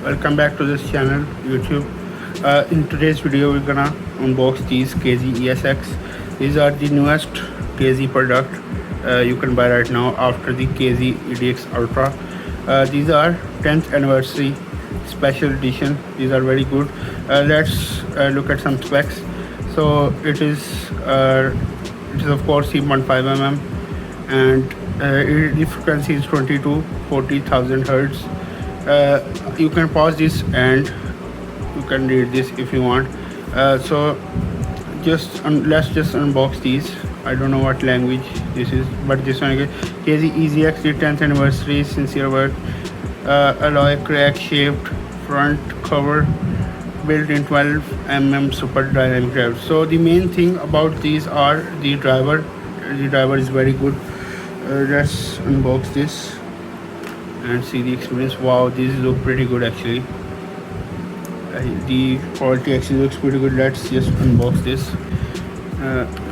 welcome back to this channel YouTube. In today's video we're gonna unbox these KZ ESX. These are the newest KZ product you can buy right now after the KZ EDX Ultra. These are 10th anniversary special edition. These are very good. Let's look at some specs. So it is of course 3.5 mm, and the frequency is 20 to 40,000 hertz. You can pause this and you can read this if you want. So let's just unbox these. I don't know what language this is, but this one again, KZ EZX 10th anniversary, sincere work, alloy crack shaped front cover, built in 12 mm super dynamic drive. So the main thing about these are the driver. The driver is very good. Let's unbox this and see the experience. Wow, these look pretty good actually. The quality actually looks pretty good. Let's just unbox this.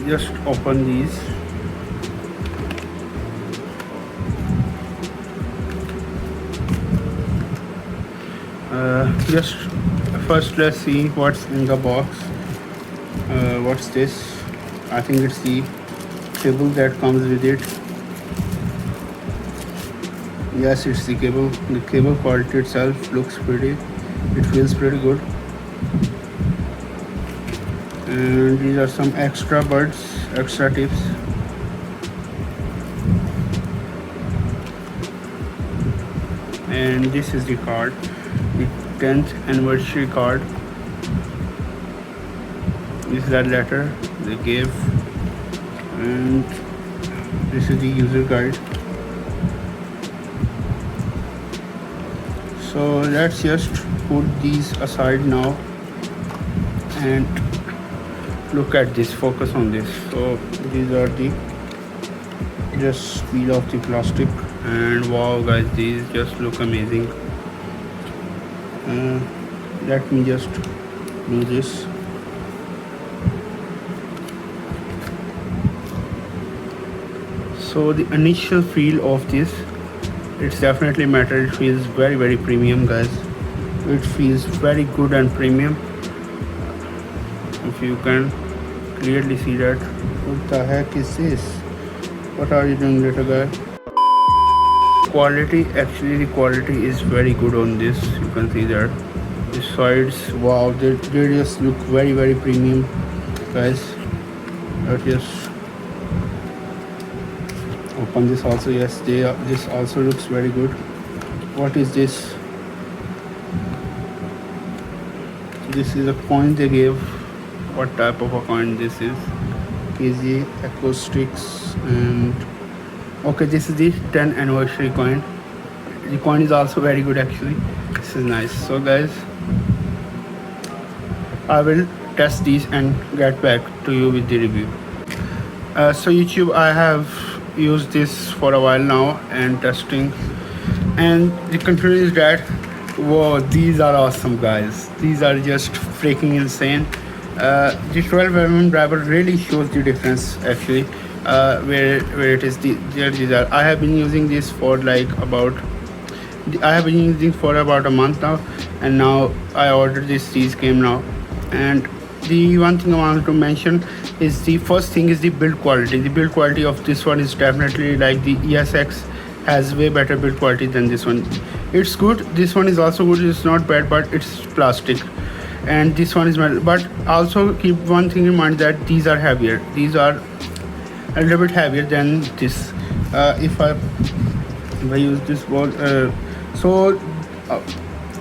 Just open these. Just first let's see what's in the box. What's this? I think it's the cable that comes with it. Yes, it's the cable. The cable quality itself looks pretty. It feels pretty good. And these are some extra buds, extra tips. And this is the card, the 10th anniversary card. This is that letter they gave, and this is the user guide. So let's just put these aside now and look at this, focus on this. So these are the, just peel off the plastic, and wow guys, these just look amazing. Let me just do this. So the initial feel of this, it's definitely metal. It feels very premium guys. It feels very good and premium. If you can clearly see that. What the heck is this? What are you doing, little guy? Quality, actually the quality is very good on this. You can see that the sides, wow, they just look very premium guys. Let's just open this also. Yes, this also looks very good. What is this? This is a coin they gave. What type of a coin this is? KZ acoustics. And okay, this is the 10th anniversary coin. The coin is also very good actually. This is nice. So guys, I will test these and get back to you with the review. So YouTube, I have used this for a while now and testing, and the conclusion is that whoa, these are awesome guys. These are just freaking insane. The 12 mm driver really shows the difference actually. Where it is these are. I have been using this for about a month now, and now I ordered this. These came now, and the one thing I wanted to mention is the first thing is the build quality. The build quality of this one is definitely like the ESX has way better build quality than this one. It's good. This one is also good. It's not bad, but it's plastic, and this one is metal. But also keep one thing in mind that these are heavier. These are a little bit heavier than this. If I use this ball,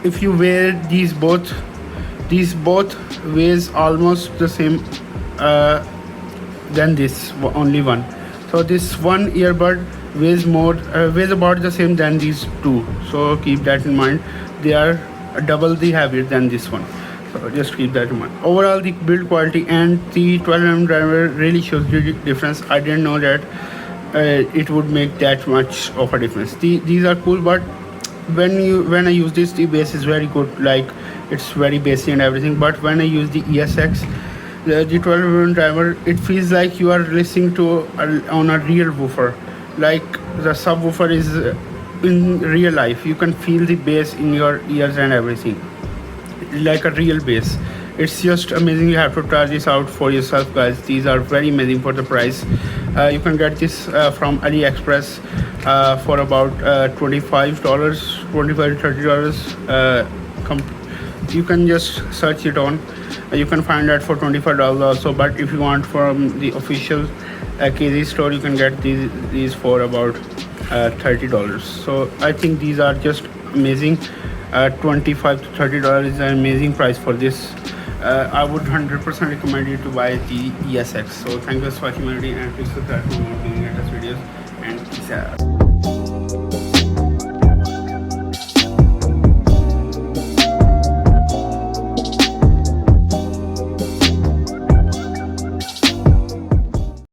if you wear these both weighs almost the same than this only one. So this one earbud weighs about the same than these two. So keep that in mind. They are double the heavier than this one. So just keep that in mind. Overall, the build quality and the 12 mm driver really shows the difference. I didn't know that it would make that much of a difference. These are cool, but when I use this, the bass is very good. Like it's very bassy and everything. But when I use the ESX, the 12 mm driver, it feels like you are listening to on a real woofer. Like the subwoofer is in real life. You can feel the bass in your ears and everything, like a real bass. It's just amazing. You have to try this out for yourself, guys. These are very amazing for the price. You can get this from AliExpress for about $25, $25 to $30. You can just search it on. You can find that for $25 also. But if you want from the official KZ store, you can get these for about $30. So I think these are just amazing. $25 to $30 is an amazing price for this. I would 100% recommend you to buy the ESX. So thank you for watching my video, and please subscribe for more latest videos, and peace out.